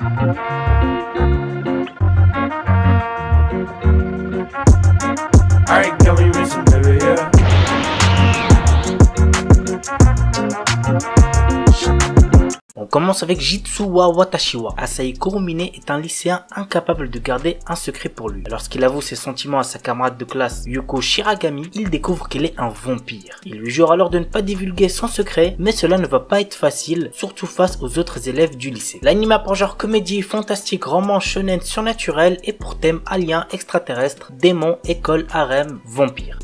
Alright, can we listen, baby, yeah? On commence avec Jitsuwa Watashiwa. Asahi Kurumine est un lycéen incapable de garder un secret pour lui. Lorsqu'il avoue ses sentiments à sa camarade de classe Yuko Shiragami, il découvre qu'elle est un vampire. Il lui jure alors de ne pas divulguer son secret, mais cela ne va pas être facile, surtout face aux autres élèves du lycée. L'anime a pour genre comédie, fantastique, roman, shonen, surnaturel et pour thème aliens, extraterrestres, démons, école, harem, vampires.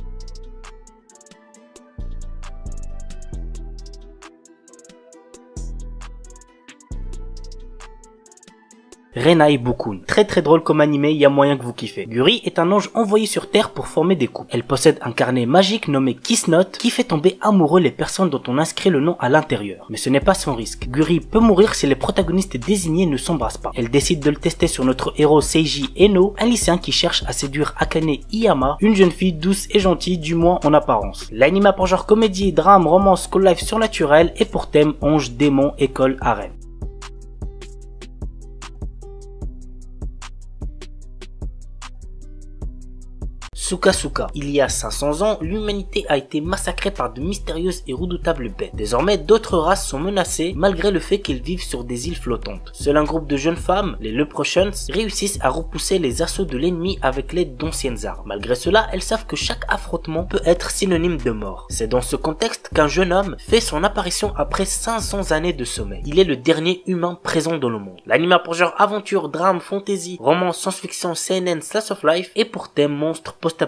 Renai Bukun. Très drôle comme animé, il y a moyen que vous kiffez. Guri est un ange envoyé sur Terre pour former des couples. Elle possède un carnet magique nommé Kiss Note qui fait tomber amoureux les personnes dont on inscrit le nom à l'intérieur. Mais ce n'est pas sans risque. Guri peut mourir si les protagonistes désignés ne s'embrassent pas. Elle décide de le tester sur notre héros Seiji Eno, un lycéen qui cherche à séduire Akane Iyama, une jeune fille douce et gentille, du moins en apparence. L'anime a pour genre comédie, drame, romance, school life surnaturel et pour thème ange, démon, école, harem. Sukasuka. Il y a 500 ans, l'humanité a été massacrée par de mystérieuses et redoutables bêtes. Désormais, d'autres races sont menacées malgré le fait qu'elles vivent sur des îles flottantes. Seul un groupe de jeunes femmes, les Leprechauns, réussissent à repousser les assauts de l'ennemi avec l'aide d'anciennes armes. Malgré cela, elles savent que chaque affrontement peut être synonyme de mort. C'est dans ce contexte qu'un jeune homme fait son apparition après 500 années de sommeil. Il est le dernier humain présent dans le monde. L'anime a pour genre aventure, drame, fantasy, roman, science-fiction, seinen, slice of life et pour thème monstre post-apocalyptique.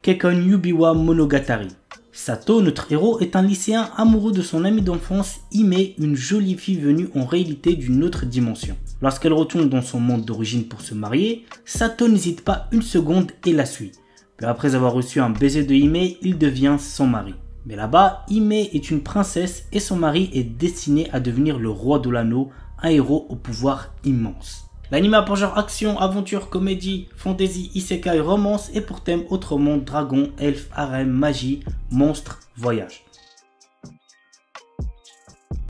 Kekkon Yubiwa Monogatari. Sato, notre héros, est un lycéen amoureux de son amie d'enfance Hime, une jolie fille venue en réalité d'une autre dimension. Lorsqu'elle retourne dans son monde d'origine pour se marier, Sato n'hésite pas une seconde et la suit. Puis après avoir reçu un baiser de Hime, il devient son mari. Mais là-bas, Hime est une princesse et son mari est destiné à devenir le roi de l'anneau, un héros au pouvoir immense. L'anime a pour genre action, aventure, comédie, fantasy, isekai, romance et pour thème autre monde, dragon, elfe, harem, magie, monstre, voyage.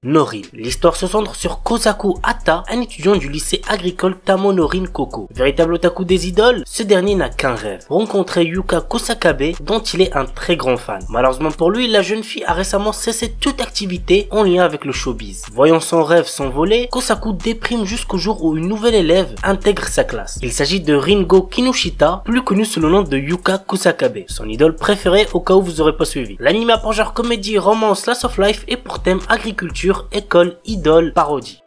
Norin. L'histoire se centre sur Kosaku Hata, un étudiant du lycée agricole Tamonorin Koko. Véritable otaku des idoles, ce dernier n'a qu'un rêve, rencontrer Yuka Kusakabe dont il est un très grand fan. Malheureusement pour lui, la jeune fille a récemment cessé toute activité en lien avec le showbiz. Voyant son rêve s'envoler, Kosaku déprime jusqu'au jour où une nouvelle élève intègre sa classe. Il s'agit de Ringo Kinoshita, plus connu sous le nom de Yuka Kusakabe, son idole préférée au cas où vous aurez pas suivi. L'anime a pour genre comédie, romance, slice of life et pour thème agriculture, école, idole, parodie.